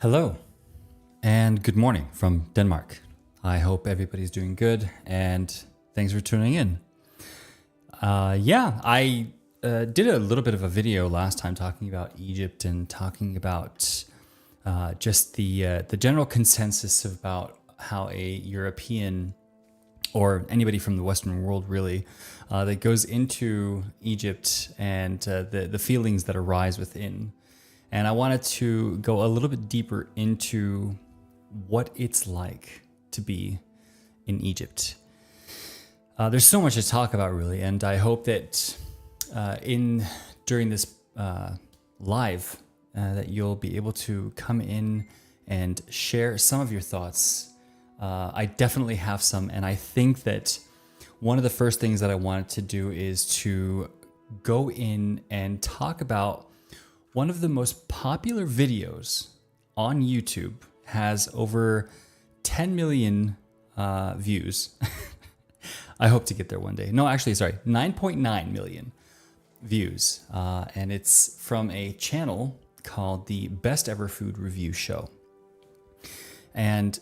Hello and good morning from Denmark. I hope everybody's doing good and thanks for tuning in. I did a little bit of a video last time talking about Egypt and talking about just the general consensus about how a European or anybody from the Western world really that goes into Egypt and the feelings that arise within. And I wanted to go a little bit deeper into what it's like to be in Egypt. There's so much to talk about, really, and I hope that during this live that you'll be able to come in and share some of your thoughts. I definitely have some, and I think that one of the first things that I wanted to do is to go in and talk about one of the most popular videos on YouTube. Has over 10 million views. I hope to get there one day. No, actually, sorry, 9.9 million views. And it's from a channel called the Best Ever Food Review Show. And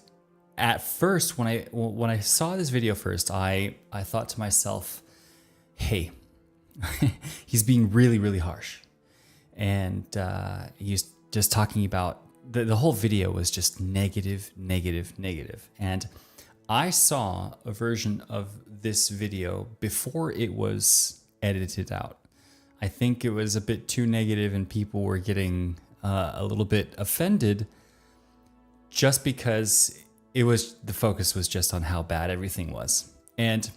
at first, when I saw this video first, I thought to myself, hey, he's being really, really harsh. And he's just talking about the whole video was just negative. And I saw a version of this video before it was edited out. I think it was a bit too negative and people were getting a little bit offended just because the focus was just on how bad everything was. And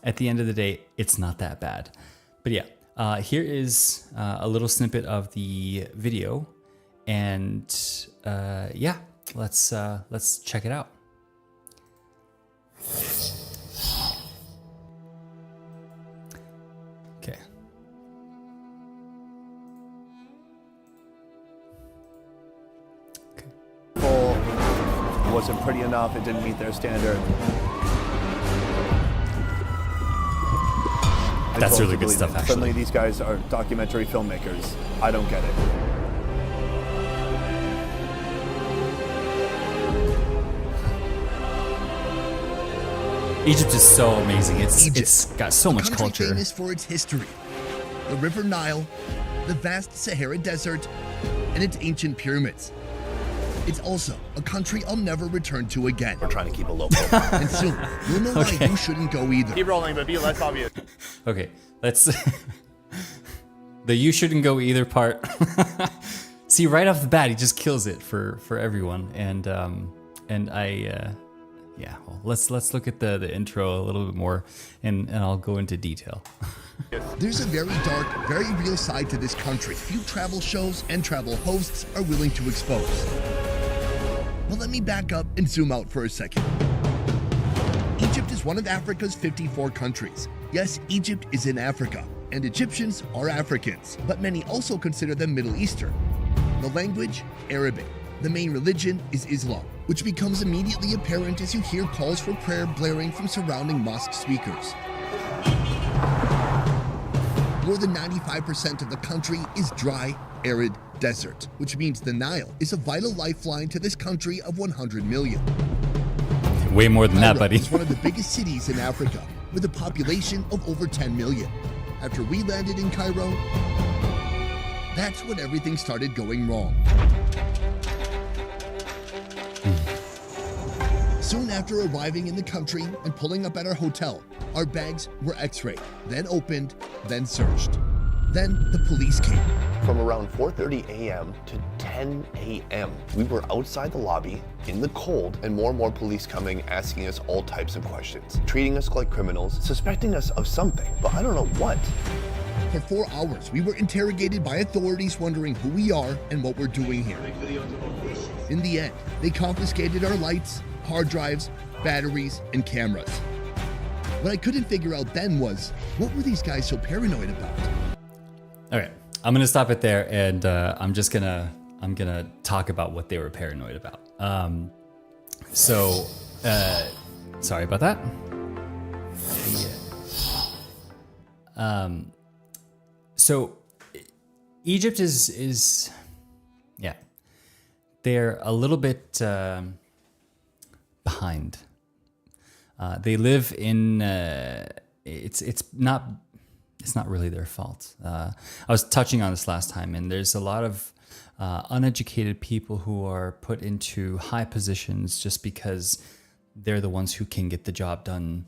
at the end of the day, it's not that bad. But yeah. Here is a little snippet of the video, and let's check it out. Okay. It wasn't pretty enough. It didn't meet their standard. That's really good stuff, actually. Suddenly these guys are documentary filmmakers. I don't get it. Egypt is so amazing. It's got so much culture. Famous for its history, the River Nile, the vast Sahara Desert, and its ancient pyramids. It's also a country I'll never return to again. We're trying to keep a low profile. And soon, you'll know why you shouldn't go either. Keep rolling, but be less obvious. Okay, let's... the you shouldn't go either part. See, right off the bat, he just kills it for everyone. And well, let's look at the intro a little bit more, and I'll go into detail. There's a very dark, very real side to this country few travel shows and travel hosts are willing to expose. But let me back up and zoom out for a second. Egypt is one of Africa's 54 countries. Yes, Egypt is in Africa, and Egyptians are Africans, but many also consider them Middle Eastern. The language, Arabic. The main religion is Islam, which becomes immediately apparent as you hear calls for prayer blaring from surrounding mosque speakers. More than 95% of the country is dry, arid desert, which means the Nile is a vital lifeline to this country of 100 million. Way more than that, buddy. It's one of the biggest cities in Africa, with a population of over 10 million. After we landed in Cairo, that's when everything started going wrong. Soon after arriving in the country and pulling up at our hotel, our bags were x-rayed, then opened, then searched. Then the police came. From around 4:30 a.m. to 10 a.m., we were outside the lobby in the cold, and more police coming, asking us all types of questions, treating us like criminals, suspecting us of something, but I don't know what. For 4 hours, we were interrogated by authorities wondering who we are and what we're doing here. In the end, they confiscated our lights, hard drives, batteries, and cameras. What I couldn't figure out then was, what were these guys so paranoid about? All right, I'm gonna stop it there, and I'm gonna talk about what they were paranoid about. Sorry about that. So Egypt is yeah, they're a little bit behind. They live in it's not really their fault. I was touching on this last time, and there's a lot of uneducated people who are put into high positions just because they're the ones who can get the job done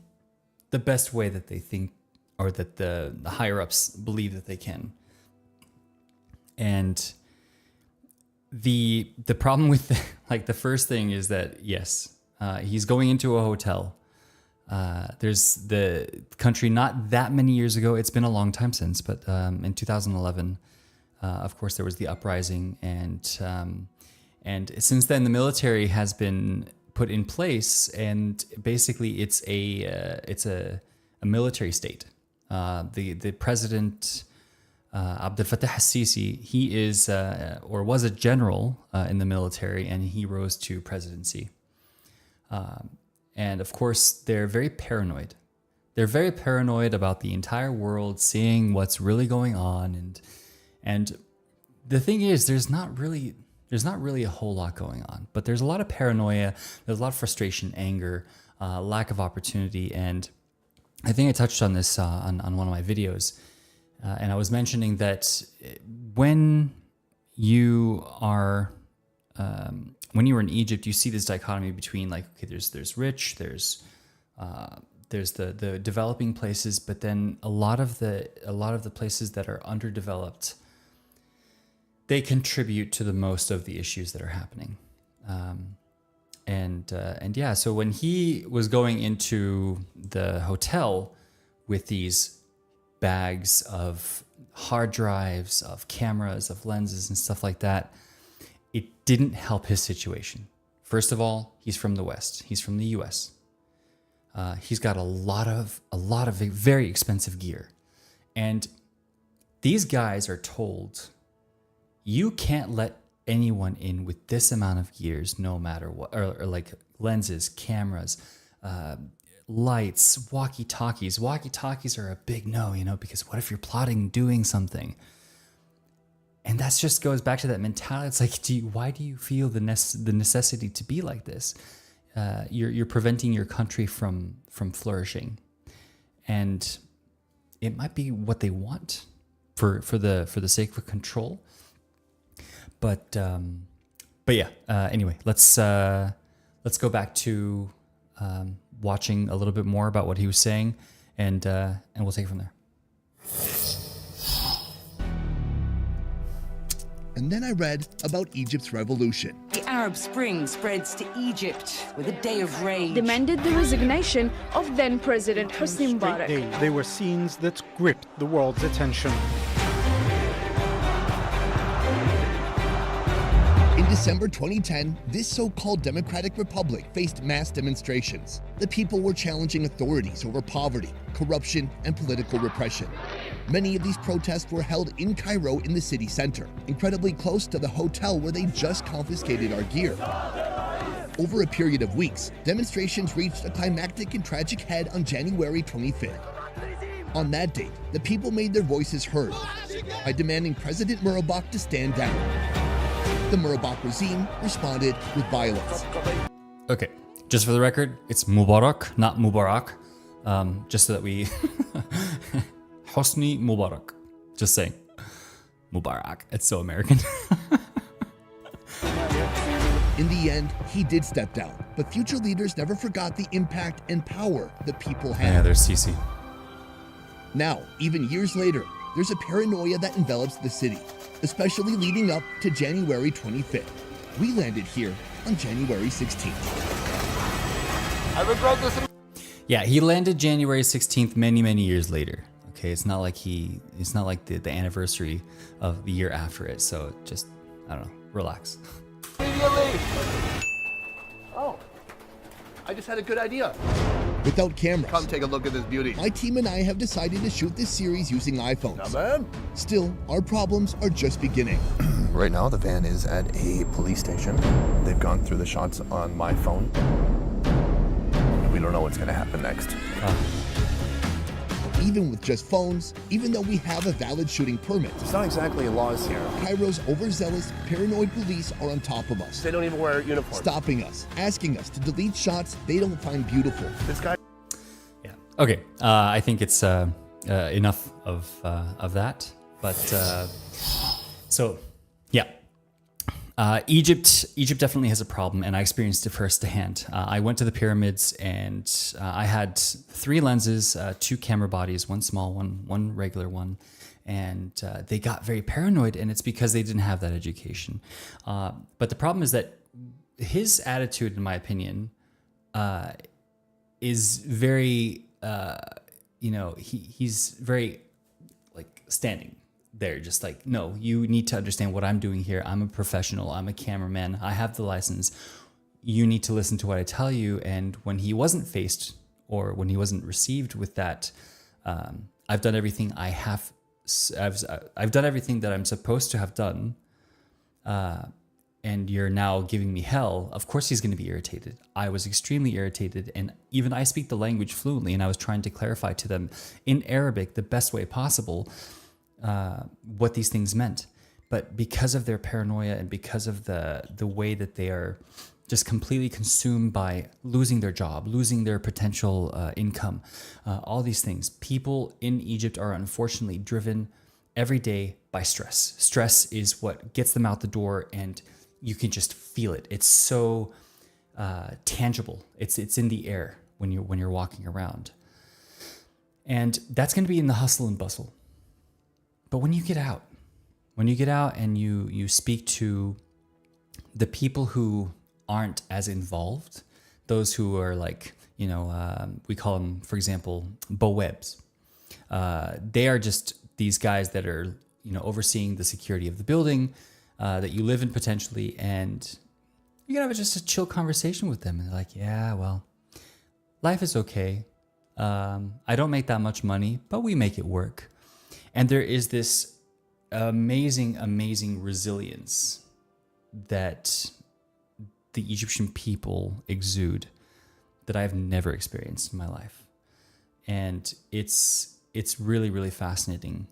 the best way that they think, or that the higher ups believe that they can. And the problem with the first thing is that, yes, he's going into a hotel. There's the country not that many years ago. It's been a long time since, but in 2011, of course, there was the uprising, and since then the military has been put in place, and basically it's a military state. The president, Abdel Fattah al-Sisi, he is or was a general in the military, and he rose to presidency. And of course, they're very paranoid. They're very paranoid about the entire world seeing what's really going on, and the thing is, there's not really a whole lot going on, but there's a lot of paranoia, there's a lot of frustration, anger, lack of opportunity, and I think I touched on this on one of my videos, and I was mentioning that when you are in Egypt, you see this dichotomy between, like, okay, there's rich, there's the developing places, but then a lot of the places that are underdeveloped, they contribute to the most of the issues that are happening. And yeah, so when he was going into the hotel with these bags of hard drives, of cameras, of lenses and stuff like that, it didn't help his situation. First of all, he's from the West. He's from the US. He's got a lot of very expensive gear. And these guys are told, you can't let anyone in with this amount of gears, no matter what, or like lenses, cameras, lights, walkie-talkies. Walkie-talkies are a big no, because what if you're plotting doing something? And that just goes back to that mentality. It's like, why do you feel the necessity to be like this? You're preventing your country from flourishing, and it might be what they want for the sake of control. But yeah. Anyway, let's go back to watching a little bit more about what he was saying, and we'll take it from there. And then I read about Egypt's revolution. The Arab Spring spreads to Egypt with a day of rage. Demanded the resignation of then President Hosni Mubarak. They were scenes that gripped the world's attention. In December 2010, this so-called Democratic Republic faced mass demonstrations. The people were challenging authorities over poverty, corruption, and political repression. Many of these protests were held in Cairo in the city center, incredibly close to the hotel where they just confiscated our gear. Over a period of weeks, demonstrations reached a climactic and tragic head on January 25th. On that date, the people made their voices heard by demanding President Mubarak to stand down. The Mubarak regime responded with violence. Okay, just for the record, it's Mubarak, not Mubarak. Just so that we... Hosni Mubarak. Just saying. Mubarak. It's so American. In the end, he did step down, but future leaders never forgot the impact and power the people had. Yeah, there's Sisi. Now, even years later, there's a paranoia that envelops the city, especially leading up to January 25th. We landed here on January 16th. I regret this. Yeah, he landed January 16th many years later. Okay, it's not like the anniversary of the year after it. So just, I don't know, relax. Oh, I just had a good idea. without cameras. Come take a look at this beauty. My team and I have decided to shoot this series using iPhones. Not bad. Still, our problems are just beginning. Right now, the van is at a police station. They've gone through the shots on my phone. We don't know what's going to happen next. Even with just phones, even though we have a valid shooting permit, It's not exactly laws here. Cairo's overzealous, paranoid police are on top of us, They don't even wear uniforms. stopping us, asking us to delete shots they don't find beautiful. This guy. Yeah. Okay. I think it's enough of that. But so, yeah. Egypt definitely has a problem, and I experienced it firsthand. I went to the pyramids, and I had 3 lenses, 2 camera bodies, 1 small one, 1 regular one, and they got very paranoid, and it's because they didn't have that education. But the problem is that his attitude, in my opinion, is very, he's very like standing there, just like, no, you need to understand what I'm doing here. I'm a professional. I'm a cameraman. I have the license. You need to listen to what I tell you. And when he wasn't faced, or when he wasn't received with that, I've done everything I've done everything that I'm supposed to have done. And you're now giving me hell. Of course he's going to be irritated. I was extremely irritated, and even I speak the language fluently, and I was trying to clarify to them in Arabic the best way possible what these things meant. But because of their paranoia, and because of the way that they are just completely consumed by losing their job, losing their potential income, all these things, people in Egypt are unfortunately driven every day by stress. Stress is what gets them out the door, and you can just feel it. It's so tangible. It's in the air when you're walking around, and that's going to be in the hustle and bustle. But when you get out and you speak to the people who aren't as involved, those who are like, we call them, for example, bowebs. They are just these guys that are, overseeing the security of the building that you live in potentially, and you can have just a chill conversation with them. And they're like, yeah, well, life is okay. I don't make that much money, but we make it work. And there is this amazing, amazing resilience that the Egyptian people exude that I've never experienced in my life. And it's really, really fascinating.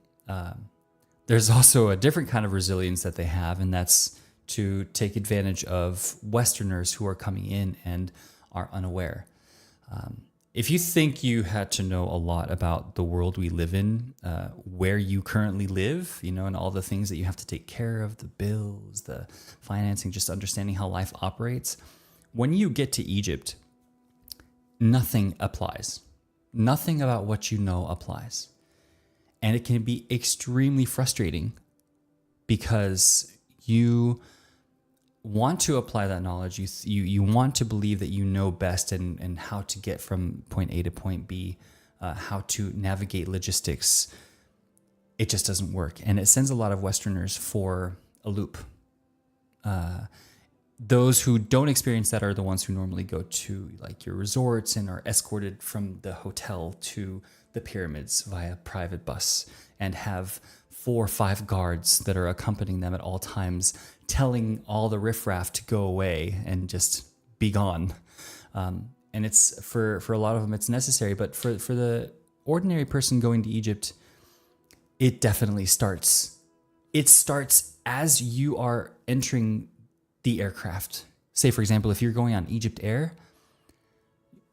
There's also a different kind of resilience that they have, and that's to take advantage of Westerners who are coming in and are unaware. If you think you had to know a lot about the world we live in, where you currently live, and all the things that you have to take care of, the bills, the financing, just understanding how life operates, when you get to Egypt, nothing applies. Nothing about what you know applies. And it can be extremely frustrating because you want to apply that knowledge. You want to believe that you know best and how to get from point A to point B, how to navigate logistics. It just doesn't work. And it sends a lot of Westerners for a loop. Those who don't experience that are the ones who normally go to like your resorts and are escorted from the hotel to the pyramids via private bus and have 4 or 5 guards that are accompanying them at all times, telling all the riffraff to go away and just be gone. And it's for a lot of them, it's necessary. But for the ordinary person going to Egypt, it definitely starts. It starts as you are entering the aircraft. Say, for example, if you're going on Egypt Air,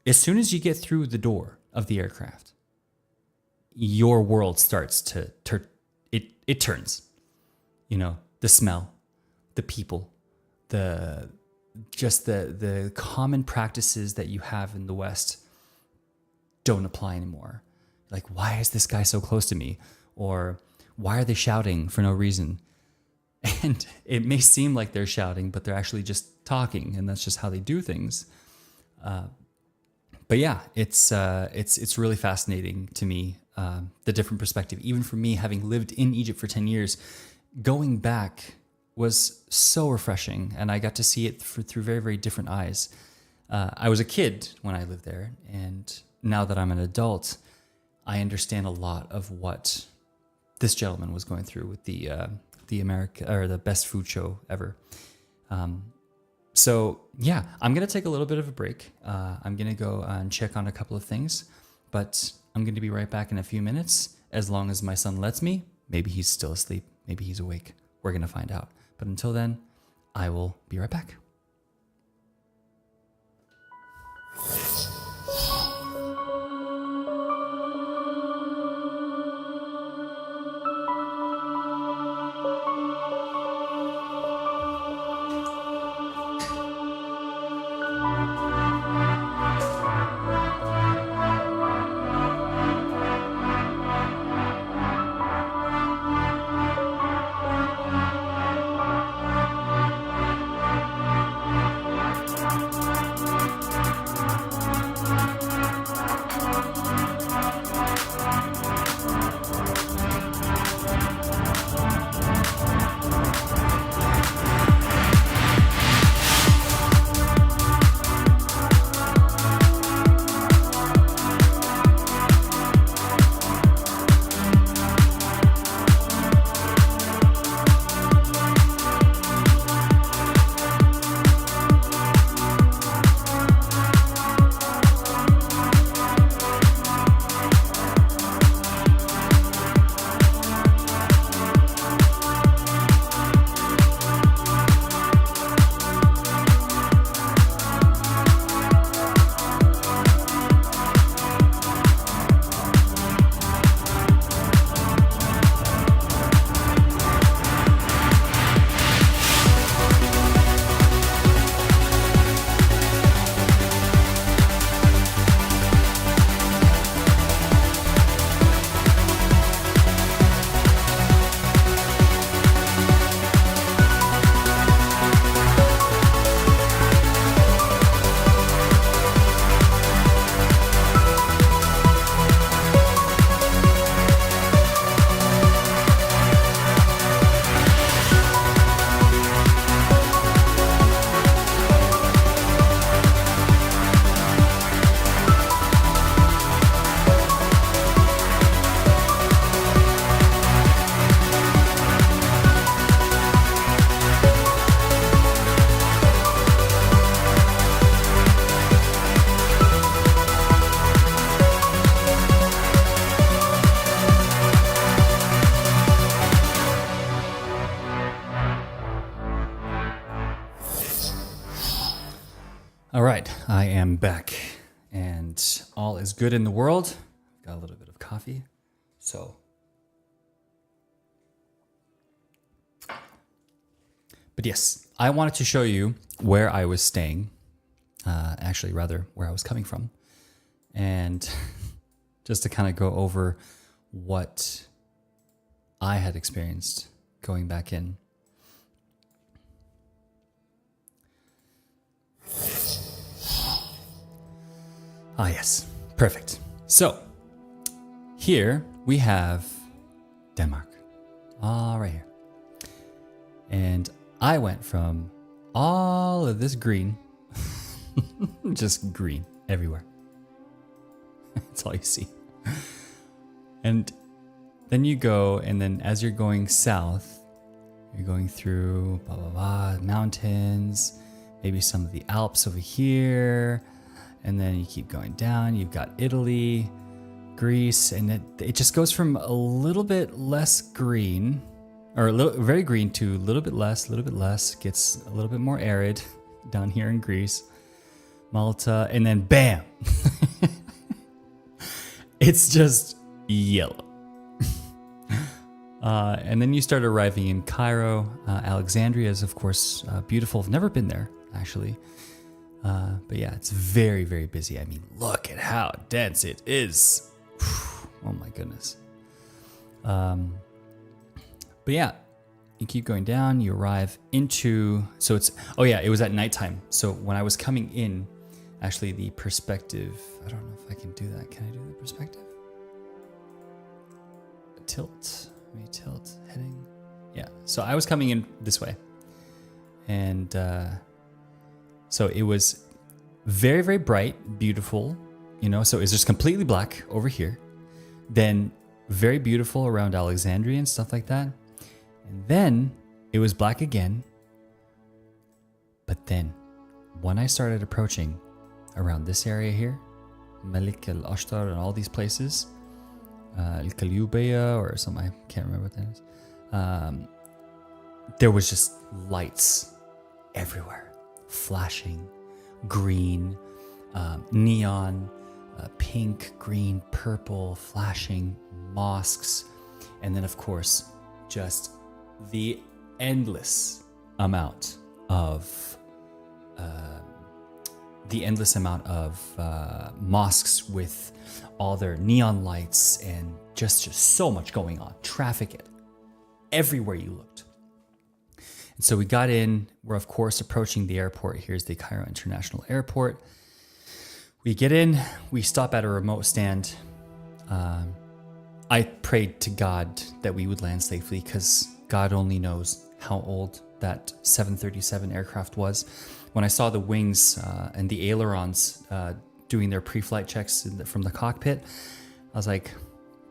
as soon as you get through the door of the aircraft, your world starts to it turns. The smell, the people, the common practices that you have in the West don't apply anymore. Like, why is this guy so close to me? Or why are they shouting for no reason? And it may seem like they're shouting, but they're actually just talking, and that's just how they do things. But yeah, it's really fascinating to me, the different perspective. Even for me, having lived in Egypt for 10 years, going back was so refreshing, and I got to see it through very, very different eyes. I was a kid when I lived there, and now that I'm an adult, I understand a lot of what this gentleman was going through with the America or the best food show ever. So yeah, I'm gonna take a little bit of a break. I'm gonna go and check on a couple of things, but I'm gonna be right back in a few minutes. As long as my son lets me. Maybe he's still asleep. Maybe he's awake. We're gonna find out. But until then, I will be right back. All right, I am back, and all is good in the world. Got a little bit of coffee, so. But yes, I wanted to show you where I was staying, actually rather where I was coming from, and just to kind of go over what I had experienced going back in. Ah, yes. Perfect. So, here we have Denmark. All right here. And I went from all of this green, just green everywhere. That's all you see. And then you go, and then as you're going south, you're going through blah, blah, blah, mountains, maybe some of the Alps over here. And then you keep going down. You've got Italy, Greece, and it just goes from a little bit less green, or very green, to a little bit less, gets a little bit more arid down here in Greece, Malta, and then bam! It's just yellow. And then you start arriving in Cairo. Alexandria is, of course, beautiful. I've never been there, actually. But yeah, it's very, very busy. I mean, look at how dense it is. Oh my goodness. But yeah, you keep going down, you arrive into, so it's, oh yeah, it was at nighttime. So when I was coming in, actually the perspective, I don't know if I can do that. Can I do the perspective? Tilt, let me tilt, heading. Yeah, so I was coming in this way. And, so it was very, very bright, beautiful, So it's just completely black over here. Then very beautiful around Alexandria and stuff like that. And then it was black again. But then when I started approaching around this area here, Malik al-Ashtar and all these places, Al-Kalyubeya or something, I can't remember what that is. There was just lights everywhere, flashing, green, neon, pink, green, purple, flashing, mosques, and then of course, just the endless amount of mosques with all their neon lights and just so much going on. Traffic everywhere you looked. And so we got in. We're of course approaching the airport. Here's the Cairo International Airport. We get in. We stop at a remote stand. I prayed to God that we would land safely because God only knows how old that 737 aircraft was. When I saw the wings and the ailerons doing their pre-flight checks from the cockpit, I was like,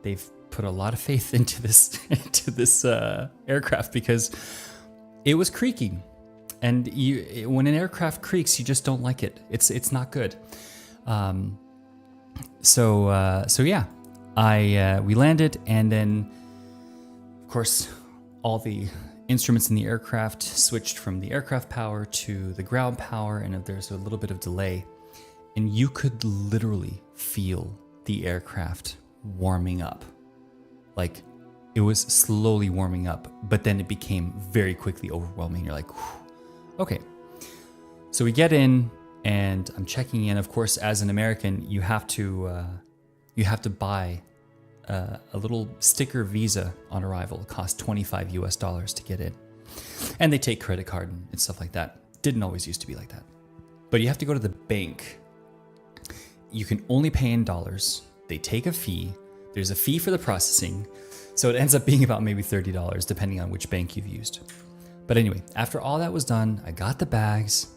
they've put a lot of faith into this aircraft because it was creaking. And when an aircraft creaks, you just don't like it. It's not good. So yeah, we landed, and then of course all the instruments in the aircraft switched from the aircraft power to the ground power, and there's a little bit of delay, and you could literally feel the aircraft warming up. Like it was slowly warming up, but then it became very quickly overwhelming. You're like, whew. Okay. So we get in, and I'm checking in. Of course, as an American, you have to buy a little sticker visa on arrival. It costs $25 to get in, and they take credit card and stuff like that. Didn't always used to be like that, but you have to go to the bank. You can only pay in dollars. They take a fee. There's a fee for the processing, so it ends up being about maybe $30 depending on which bank you've used. But anyway, after all that was done, I got the bags.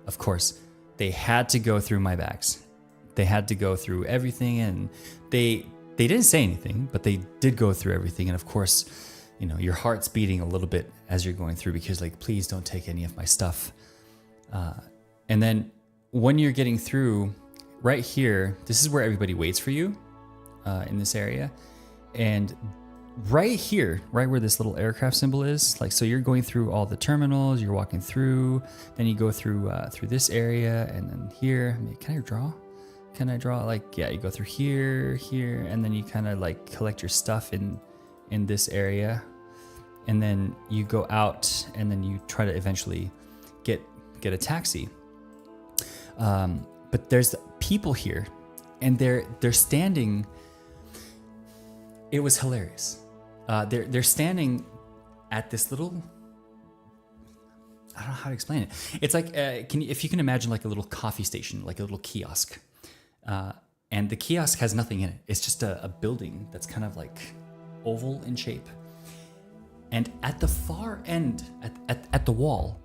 Of course, they had to go through my bags. They had to go through everything, and they didn't say anything, but they did go through everything. And of course, your heart's beating a little bit as you're going through because like, please don't take any of my stuff. And then when you're getting through, right here, this is where everybody waits for you in this area. And right here, right where this little aircraft symbol is, like, so you're going through all the terminals, you're walking through, then you go through this area, and then here. Can I draw? Like, yeah, you go through here, and then you kind of like collect your stuff in this area, and then you go out, and then you try to eventually get a taxi. But there's people here, and they're standing. It was hilarious. They're standing at this little, I don't know how to explain it. It's like if you can imagine like a little coffee station, like a little kiosk, and the kiosk has nothing in it. It's just a building that's kind of like oval in shape. And at the far end, at the wall,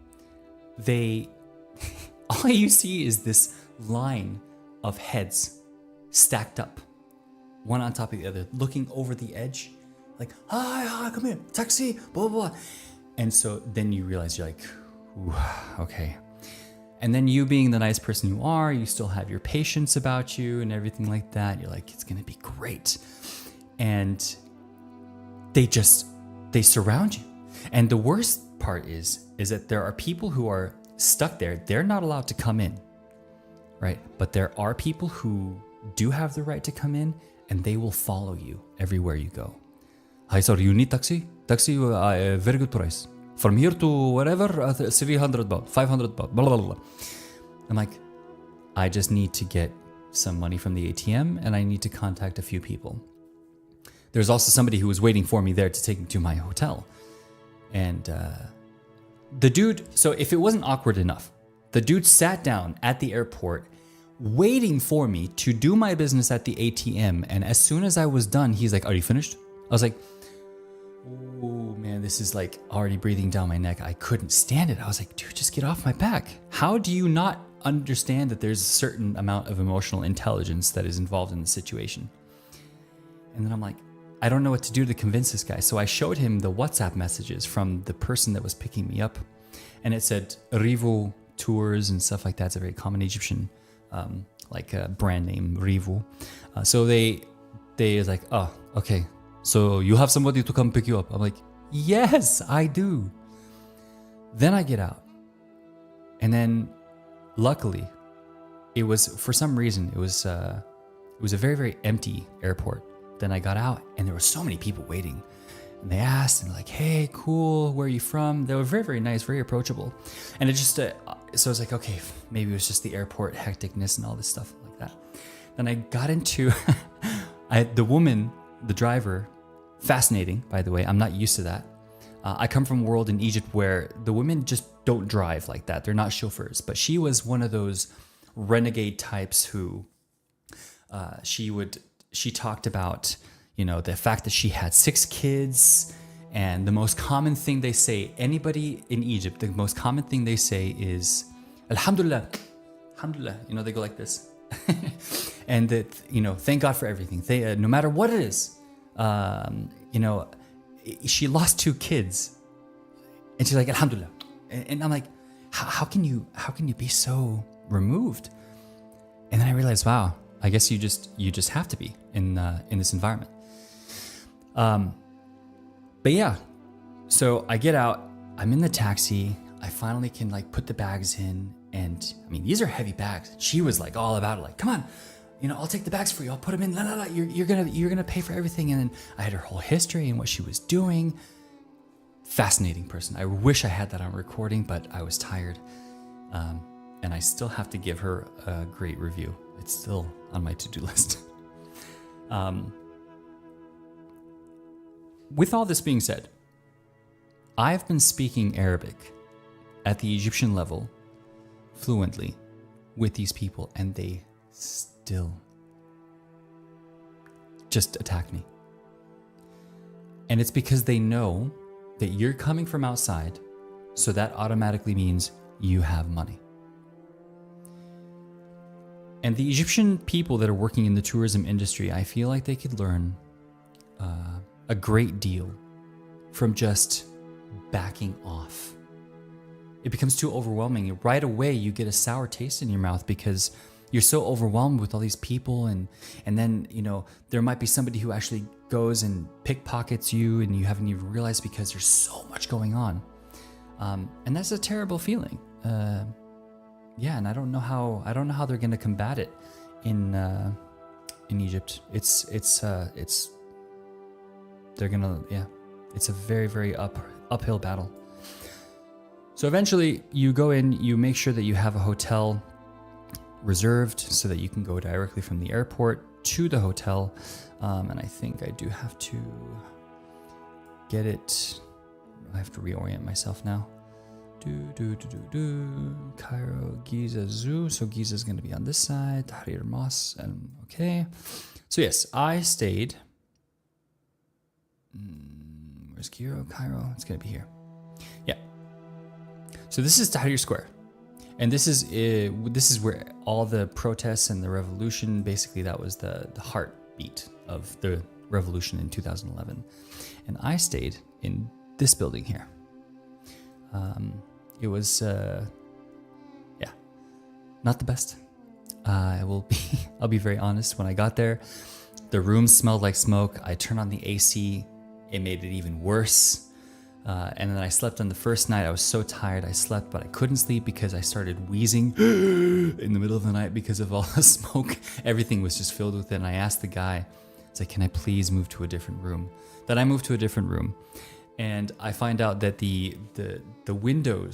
all you see is this line of heads stacked up, one on top of the other, looking over the edge, like, hi, come here, taxi, blah, blah, blah. And so then you realize you're like, ooh, okay. And then you being the nice person you are, you still have your patience about you and everything like that. You're like, it's going to be great. And they surround you. And the worst part is that there are people who are stuck there. They're not allowed to come in, right? But there are people who do have the right to come in, and they will follow you everywhere you go. Hi, sorry, you need taxi? Taxi, very good price. From here to wherever, 300 baht, 500 baht, blah, blah, blah. I'm like, I just need to get some money from the ATM, and I need to contact a few people. There's also somebody who was waiting for me there to take me to my hotel. And the dude, so if it wasn't awkward enough, the dude sat down at the airport waiting for me to do my business at the ATM. And as soon as I was done, he's like, are you finished? I was like, oh man, this is like already breathing down my neck. I couldn't stand it. I was like, dude, just get off my back. How do you not understand that there's a certain amount of emotional intelligence that is involved in the situation. And then I'm like, I don't know what to do to convince this guy. So I showed him the WhatsApp messages from the person that was picking me up. And it said Rivo Tours and stuff like that. It's a very common Egyptian brand name, Rivo. So they was like, oh, okay. So you have somebody to come pick you up. I'm like, yes, I do. Then I get out. And then luckily, it was, for some reason, it was a very, very empty airport. Then I got out and there were so many people waiting. And they asked and like, hey, cool, where are you from? They were very, very nice, very approachable. And it just, so I was like, okay, maybe it was just the airport hecticness and all this stuff like that. Then I got into, the woman, the driver, fascinating, by the way, I'm not used to that. I come from a world in Egypt where the women just don't drive like that. They're not chauffeurs. But she was one of those renegade types who she talked about, you know, the fact that she had 6 kids, and the most common thing they say, anybody in Egypt, the most common thing they say is, Alhamdulillah, Alhamdulillah, you know, they go like this. And that, you know, thank God for everything. They, no matter what it is, you know, she lost 2 kids and she's like, Alhamdulillah. And I'm like, how can you be so removed? And then I realized, wow, I guess you just have to be in this environment. But yeah, so I get out, I'm in the taxi, I finally can like put the bags in, and I mean, these are heavy bags. She was like all about it, like, come on, you know, I'll take the bags for you, I'll put them in, la, la, la. You're gonna pay for everything. And then I had her whole history and what she was doing. Fascinating person. I wish I had that on recording, but I was tired. And I still have to give her a great review. It's still on my to-do list. With all this being said, I've been speaking Arabic at the Egyptian level fluently with these people, and they still just attack me. And it's because they know that you're coming from outside, so that automatically means you have money. And the Egyptian people that are working in the tourism industry, I feel like they could learn a great deal from just backing off. It becomes too overwhelming. Right away, you get a sour taste in your mouth because you're so overwhelmed with all these people, and then, you know, there might be somebody who actually goes and pickpockets you and you haven't even realized because there's so much going on. And that's a terrible feeling. Yeah, and I don't know how they're going to combat it in Egypt. It's a very, very uphill battle. So eventually you go in, you make sure that you have a hotel reserved so that you can go directly from the airport to the hotel. And I think I do have to get it. I have to reorient myself now. Cairo, Giza Zoo. So Giza is going to be on this side. Tahrir Mosque. And okay. So yes, I stayed. Where's Cairo? It's going to be here. Yeah. So this is Tahrir Square. And this is where all the protests and the revolution, basically that was the heartbeat of the revolution in 2011. And I stayed in this building here. It was, not the best. I'll be very honest. When I got there, the room smelled like smoke. I turned on the AC. It made it even worse. And then I slept on the first night. I was so tired. I slept, but I couldn't sleep because I started wheezing in the middle of the night because of all the smoke. Everything was just filled with it. And I asked the guy, it's like, can I please move to a different room? Then I moved to a different room. And I find out that the window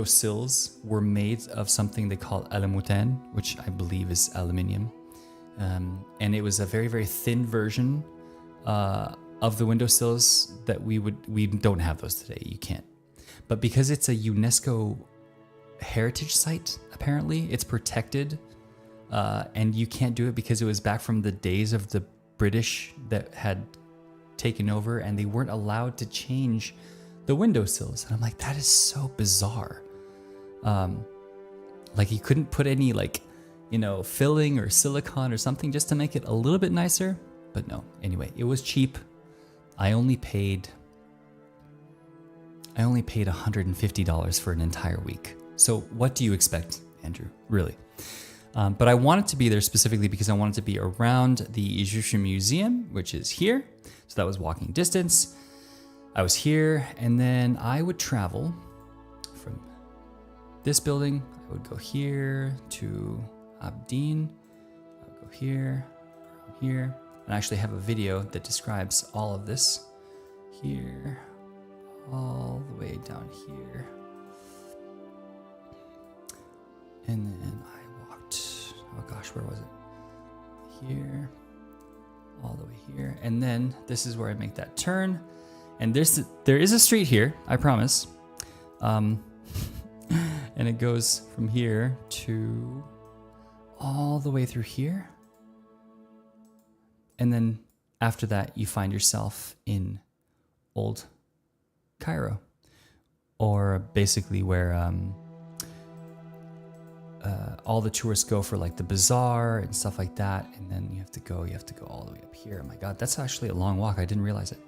sills were made of something they call alamutan, which I believe is aluminium. And it was a very, very thin version of the windowsills that we don't have those today. You can't. But because it's a UNESCO heritage site, apparently it's protected, and you can't do it because it was back from the days of the British that had taken over, and they weren't allowed to change the windowsills. And I'm like, that is so bizarre. Like he couldn't put any like, you know, filling or silicone or something just to make it a little bit nicer. But no, anyway, it was cheap. I only paid $150 for an entire week. So what do you expect, Andrew? Really? But I wanted to be there specifically because I wanted to be around the Egyptian Museum, which is here. So that was walking distance. I was here, and then I would travel from this building. I would go here to Abdeen. I would go here, here. And I actually have a video that describes all of this. Here, all the way down here. And then I walked, oh gosh, where was it? Here, all the way here. And then this is where I make that turn. And there is a street here, I promise. And it goes from here to all the way through here. And then after that, you find yourself in Old Cairo, or basically where all the tourists go for like the bazaar and stuff like that. And then you have to go all the way up here. Oh my God, that's actually a long walk. I didn't realize it.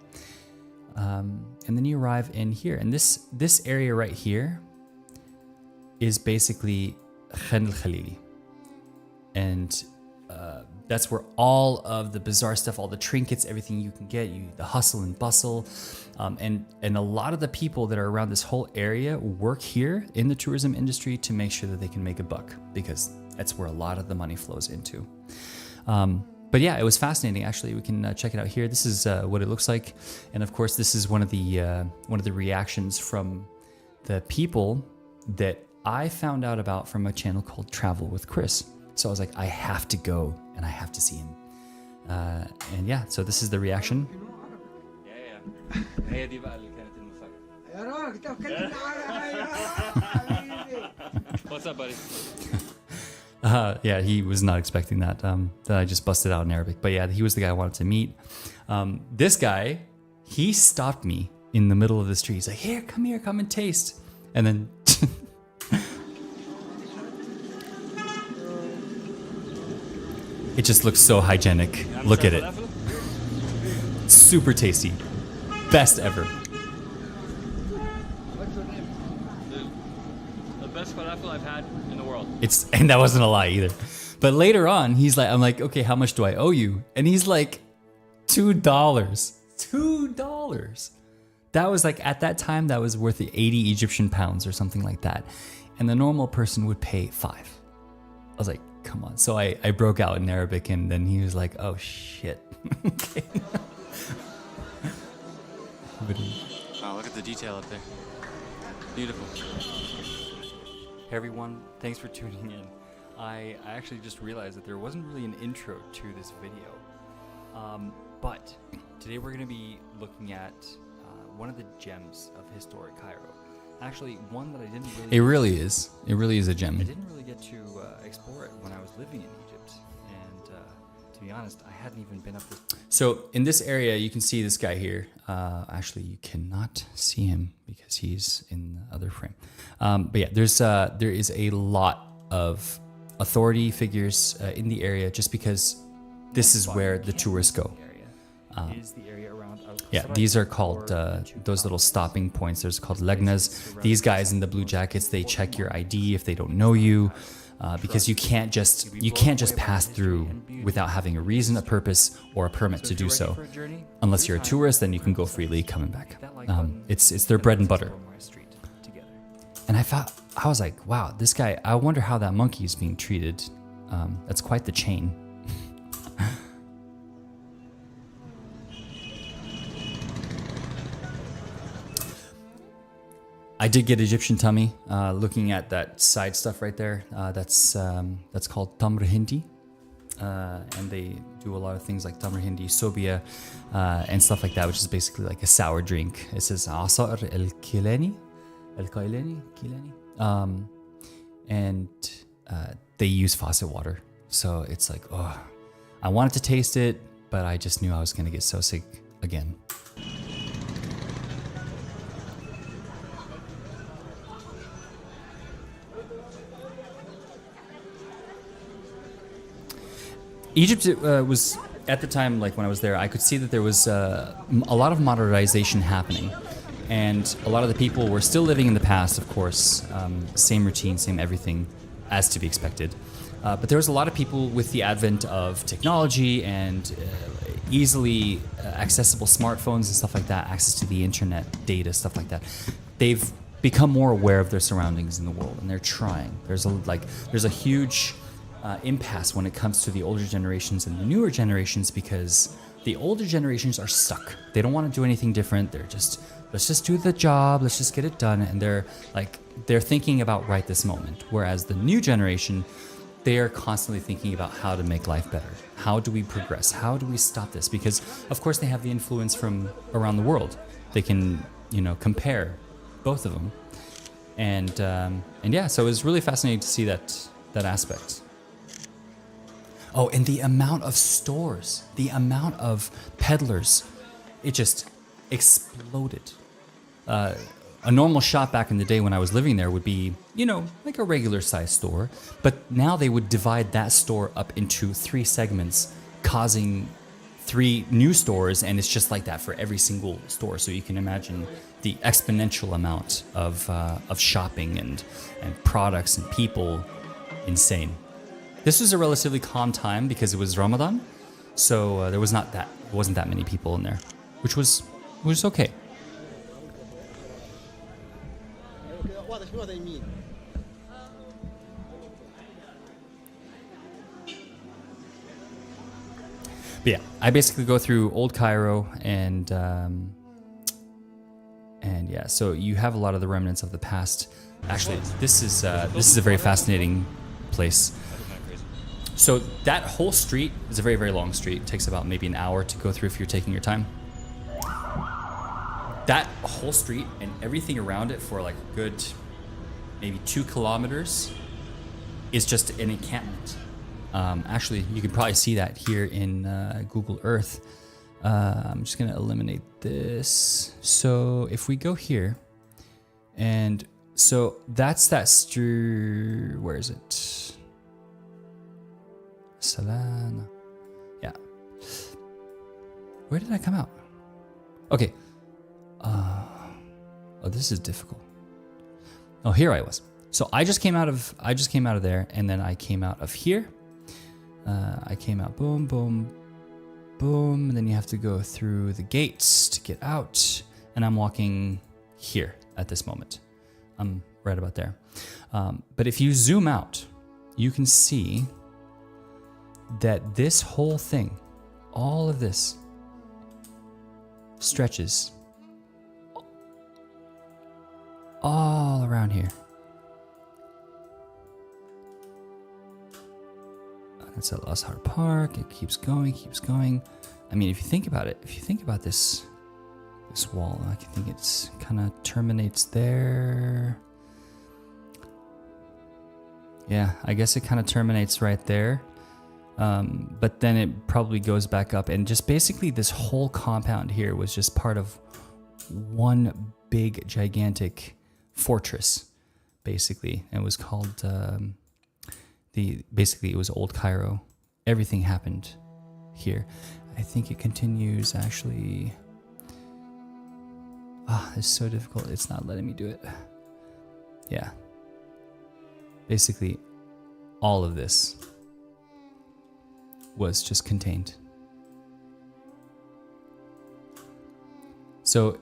And then you arrive in here, and this area right here is basically Khan al-Khalili, and that's where all of the bizarre stuff, all the trinkets, everything you can get, the hustle and bustle, and a lot of the people that are around this whole area work here in the tourism industry to make sure that they can make a buck, because that's where a lot of the money flows into. But yeah, it was fascinating. Actually, we can check it out here. This is what it looks like, and of course, this is one of the reactions from the people that I found out about from a channel called Travel with Chris. So I was like, I have to go and I have to see him. And yeah, so this is the reaction. What's up, buddy? Yeah, he was not expecting that. That I just busted out in Arabic. But yeah, he was the guy I wanted to meet. This guy, he stopped me in the middle of the street. He's like, here, come and taste. And then it just looks so hygienic. Look at it. Super tasty. Best ever. The best falafel I've had in the world. And that wasn't a lie either. But later on, I'm like, okay, how much do I owe you? And he's like, $2. $2. That was like, at that time, that was worth 80 Egyptian pounds or something like that. And the normal person would pay 5. I was like, come on. So I broke out in Arabic, and then he was like, oh shit. Okay. Wow, look at the detail up there. Beautiful. Hey everyone, thanks for tuning in. I actually just realized that there wasn't really an intro to this video. But today we're going to be looking at one of the gems of historic Cairo. Actually, one that I didn't really... It really is. It really is a gem. I didn't really get to explore it when I was living in Egypt. And to be honest, I hadn't even been up this... So in this area, you can see this guy here. Actually, you cannot see him because he's in the other frame. But yeah, there is a lot of authority figures in the area just because this is where the tourists go. Yeah, these are called those little stopping points. There's called legnas. These guys in the blue jackets, they check your ID if they don't know you, because you can't just pass through without having a reason, a purpose, or a permit to do so. Unless you're a tourist, then you can go freely coming back. It's their bread and butter. And I was like, wow, this guy. I wonder how that monkey is being treated. That's quite the chain. I did get Egyptian tummy looking at that side stuff right there. That's called tamr hindi. And they do a lot of things like tamr hindi, sobia, and stuff like that, which is basically like a sour drink. It says asar el-kilani. And they use faucet water. So it's like, oh, I wanted to taste it, but I just knew I was going to get so sick again. Egypt was at the time, like when I was there, I could see that there was a lot of modernization happening, and a lot of the people were still living in the past, of course, same routine, same everything, as to be expected. But there was a lot of people with the advent of technology and easily accessible smartphones and stuff like that, access to the internet, data, stuff like that. They've become more aware of their surroundings in the world, and they're trying. There's a huge impasse when it comes to the older generations and the newer generations, because the older generations are stuck. They don't want to do anything different. They're just, let's just do the job, let's just get it done, and they're thinking about right this moment. Whereas the new generation, they are constantly thinking about how to make life better. How do we progress? How do we stop this? Because of course they have the influence from around the world. They can, compare both of them. And yeah, so it was really fascinating to see that aspect. Oh, and the amount of stores, the amount of peddlers, it just exploded. A normal shop back in the day when I was living there would be, like a regular size store. But now they would divide that store up into 3 segments, causing 3 new stores, and it's just like that for every single store. So you can imagine the exponential amount of shopping and products and people. Insane. This was a relatively calm time because it was Ramadan, so there wasn't that many people in there, which was okay. But yeah, I basically go through Old Cairo and yeah, so you have a lot of the remnants of the past. Actually, this is a very fascinating place. So that whole street is a very, very long street. It takes about maybe an hour to go through if you're taking your time. That whole street and everything around it for like a good maybe 2 kilometers is just an encampment. Actually, you can probably see that here in Google Earth. I'm just gonna eliminate this. So if we go here, and so that's that where is it? Salana. Yeah. Where did I come out? Okay. Oh, this is difficult. Oh, here I was. So I just came out of there, and then I came out of here. I came out, boom, boom, boom, and then you have to go through the gates to get out, and I'm walking here at this moment. I'm right about there. But if you zoom out, you can see that this whole thing, all of this, stretches all around here. That's at Azhar Park. It keeps going, keeps going. I mean, if you think about it, if you think about this wall, I think it's kind of terminates there. Yeah, I guess it kind of terminates right there. But then it probably goes back up, and just basically this whole compound here was just part of one big gigantic fortress, basically. It was called basically it was Old Cairo. Everything happened here. I think it continues actually. It's so difficult. It's not letting me do it. Yeah. Basically, all of this was just contained. So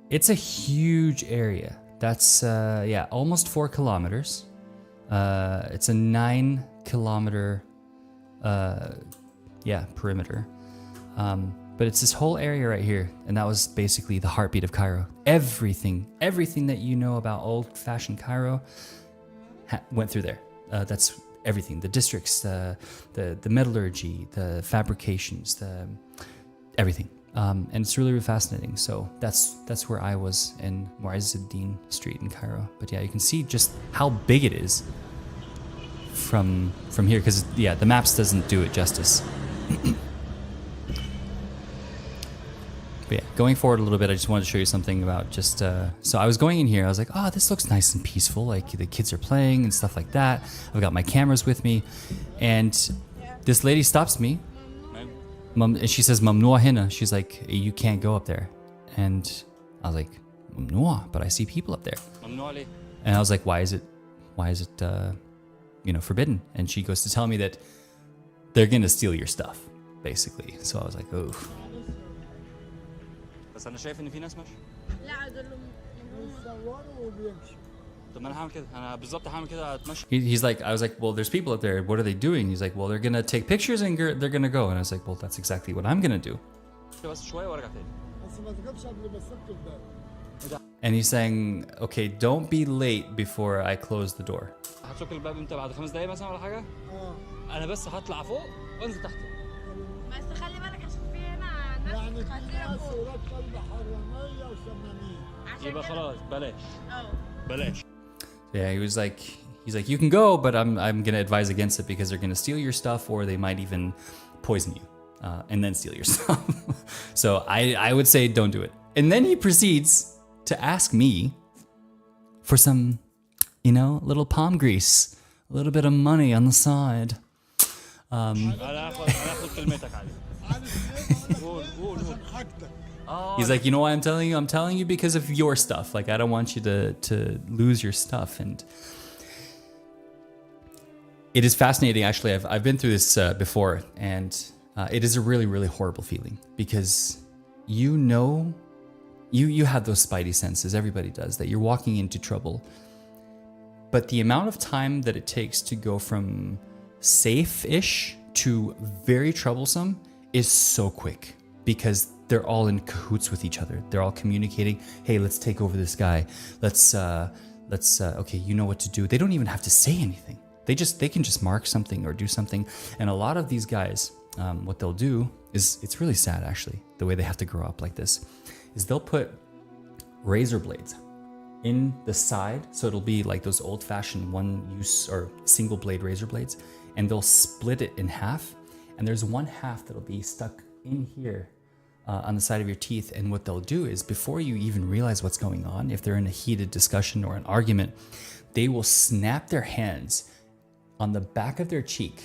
it's a huge area. That's almost 4 kilometers. It's a 9 kilometer perimeter. But it's this whole area right here, and that was basically the heartbeat of Cairo. Everything that you know about old-fashioned Cairo went through there. That's everything. The districts, the metallurgy, the fabrications, everything. And it's really, really fascinating. So that's where I was in Mu'izzuddin Street in Cairo. But yeah, you can see just how big it is from here, because the maps doesn't do it justice. But yeah, going forward a little bit, I just wanted to show you something about just, so I was going in here, I was like, oh, this looks nice and peaceful, like the kids are playing and stuff like that. I've got my cameras with me, and this lady stops me. And she says, "Mamnua hina." She's like, "You can't go up there." And I was like, "Mamnua," but I see people up there. And I was like, "Why is it, forbidden?" And she goes to tell me that they're gonna steal your stuff, basically. So I was like, "Oh." بس انا شايف ان في ناس ماشيه. لا دول بيصوروا وبيمشوا. طب انا هعمل كده، انا بالظبط هعمل كده اتمشى. He's like, I was like, "Well, there's people up there. What are they doing?" He's like, "Well, they're gonna take pictures and they're gonna go." And I was like, "Well, that's exactly what I'm gonna do." بس شويه وارجع تاني. بس ما تجيبش قبل ما السبت الباب. And he's saying, "Okay, don't be late before I close the door." هتسك الباب امتى؟ بعد 5 دقايق مثلا ولا حاجه؟ انا بس هطلع فوق وانزل تحت. بس خلي بالك عشان في هنا ناس خطيره فوق. كلب حراميه وسمامين. يبقى خلاص بلاش. بلاش. Yeah, he's like, "You can go, but I'm gonna advise against it because they're gonna steal your stuff, or they might even poison you, and then steal your stuff." So I would say don't do it. And then he proceeds to ask me for some, little palm grease, a little bit of money on the side. He's like, "You know why I'm telling you? I'm telling you because of your stuff. Like, I don't want you to lose your stuff." And it is fascinating, actually. I've been through this before, and it is a really, really horrible feeling because you have those spidey senses. Everybody does that. You're walking into trouble. But the amount of time that it takes to go from safe-ish to very troublesome is so quick because they're all in cahoots with each other. They're all communicating, "Hey, let's take over this guy. Let's okay, you know what to do." They don't even have to say anything. They can just mark something or do something. And a lot of these guys, what they'll do is, it's really sad actually, the way they have to grow up like this, is they'll put razor blades in the side, so it'll be like those old-fashioned one-use or single-blade razor blades, and they'll split it in half, and there's one half that'll be stuck in here on the side of your teeth. And what they'll do is, before you even realize what's going on, if they're in a heated discussion or an argument, they will snap their hands on the back of their cheek,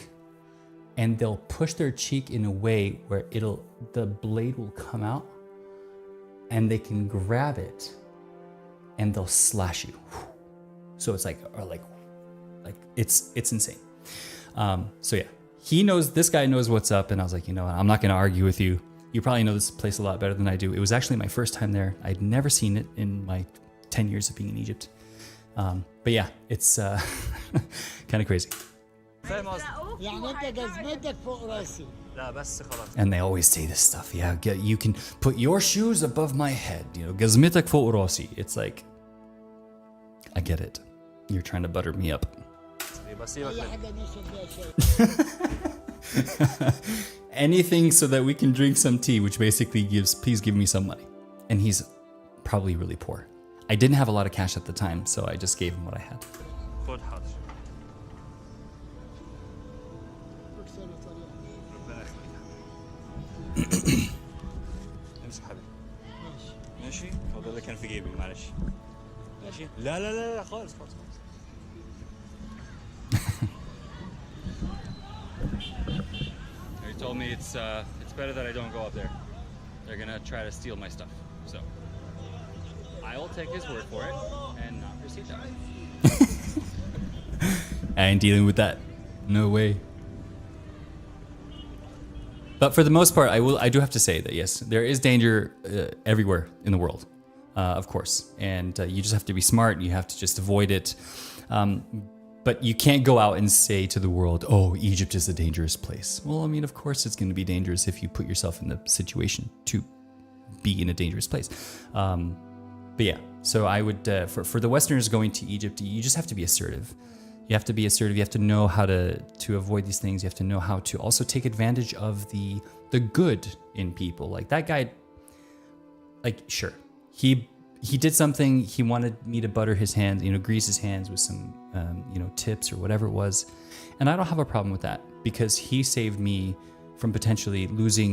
and they'll push their cheek in a way where the blade will come out, and they can grab it, and they'll slash you. So it's like it's insane. So yeah, this guy knows what's up, and I was like, "You know what? I'm not going to argue with you. You probably know this place a lot better than I do." It was actually my first time there. I'd never seen it in my 10 years of being in Egypt. But yeah, it's kind of crazy. And they always say this stuff. Yeah, you can put your shoes above my head. "Gazmitak fوق راسي." It's like, I get it. You're trying to butter me up. Anything so that we can drink some tea, which basically "Please give me some money." And he's probably really poor. I didn't have a lot of cash at the time, so I just gave him what I had. امسك حبيبي. ماشي؟ هو ده اللي كان في جيبي، معلش. ماشي؟ لا لا لا لا خالص خالص خالص. He told me it's better that I don't go up there. They're gonna try to steal my stuff. So I will take his word for it and not proceed that way. I ain't dealing with that. No way. But for the most part, I do have to say that yes, there is danger everywhere in the world, of course, and you just have to be smart. You have to just avoid it. But you can't go out and say to the world, "Oh, Egypt is a dangerous place." Well, I mean, of course it's going to be dangerous if you put yourself in the situation to be in a dangerous place. But yeah, so I would, for the Westerners going to Egypt, you just have to be assertive. You have to be assertive. You have to know how to avoid these things. You have to know how to also take advantage of the good in people. Like that guy, like, sure, he did something. He wanted me to butter his hands, grease his hands with some, tips or whatever it was. And I don't have a problem with that because he saved me from potentially losing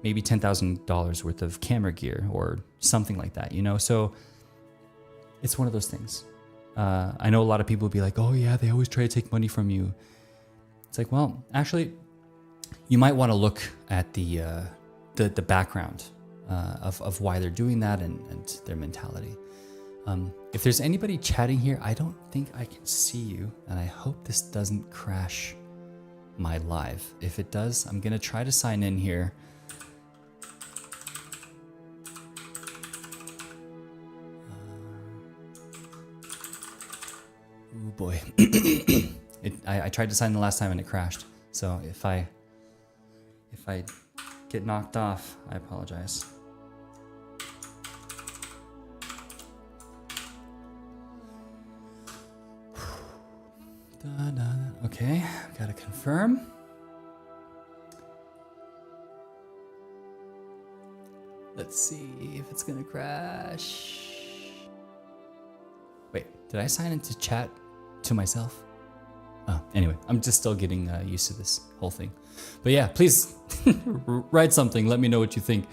maybe $10,000 worth of camera gear or something like that, So it's one of those things. I know a lot of people will be like, "Oh yeah, they always try to take money from you." It's like, well, actually, you might want to look at the background of why they're doing that and their mentality. If there's anybody chatting here, I don't think I can see you, and I hope this doesn't crash my live. If it does, I'm gonna try to sign in here. Oh boy. I tried to sign the last time and it crashed. So if I get knocked off, I apologize. Okay, gotta confirm. Let's see if it's gonna crash. Wait, did I sign into chat to myself? Oh, anyway, I'm just still getting used to this whole thing. But yeah, please write something. Let me know what you think.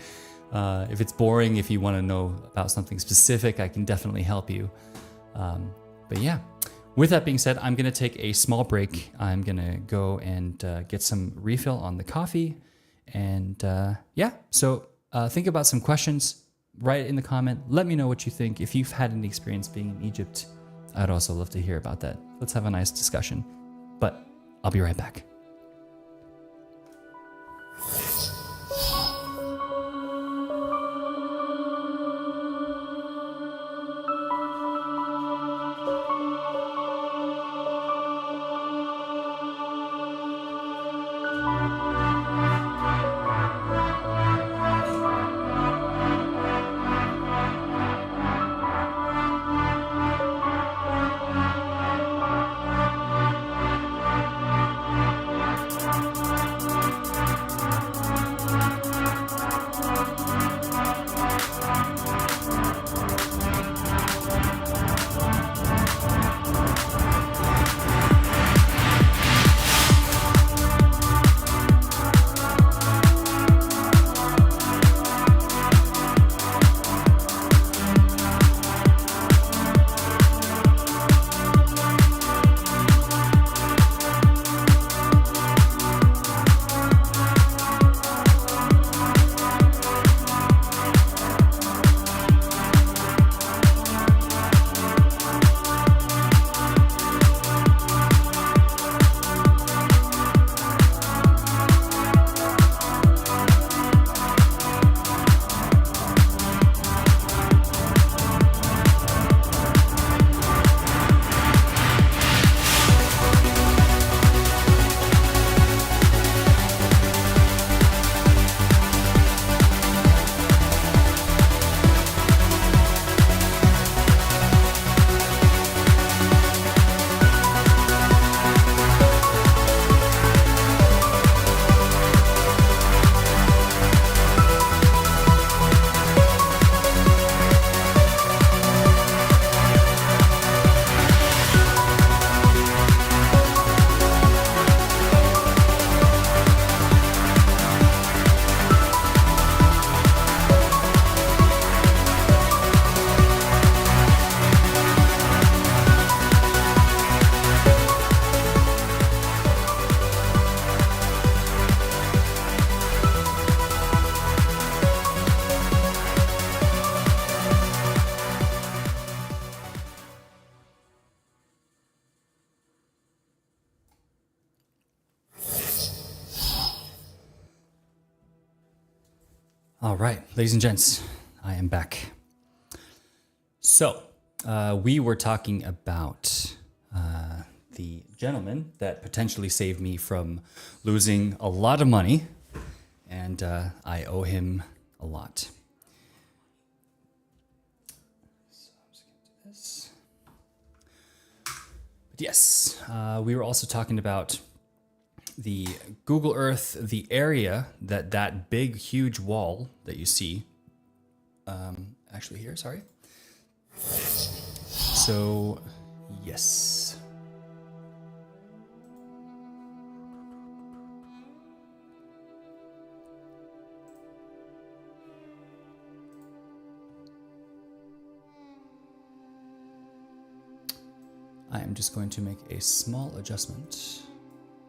If it's boring, if you want to know about something specific, I can definitely help you. But yeah, with that being said, I'm going to take a small break. I'm going to go and get some refill on the coffee. And yeah, so think about some questions. Write it in the comment. Let me know what you think. If you've had any experience being in Egypt, I'd also love to hear about that. Let's have a nice discussion. But I'll be right back. All right, ladies and gents, I am back. So, we were talking about the gentleman that potentially saved me from losing a lot of money, and I owe him a lot. So I'm just going to do this. But yes, we were also talking about the Google Earth, the area that big, huge wall that you see, actually here, sorry. So, yes. I am just going to make a small adjustment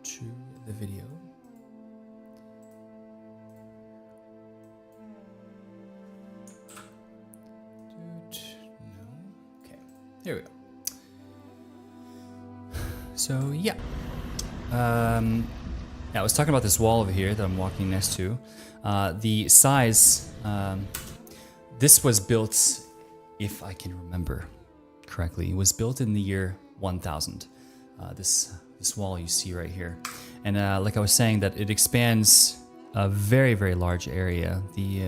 to the video. There we go. So yeah. Yeah, I was talking about this wall over here that I'm walking next to. The size, this was built, if I can remember correctly, it was built in the year 1000. This wall you see right here. And like I was saying, that it expands a very, very large area. The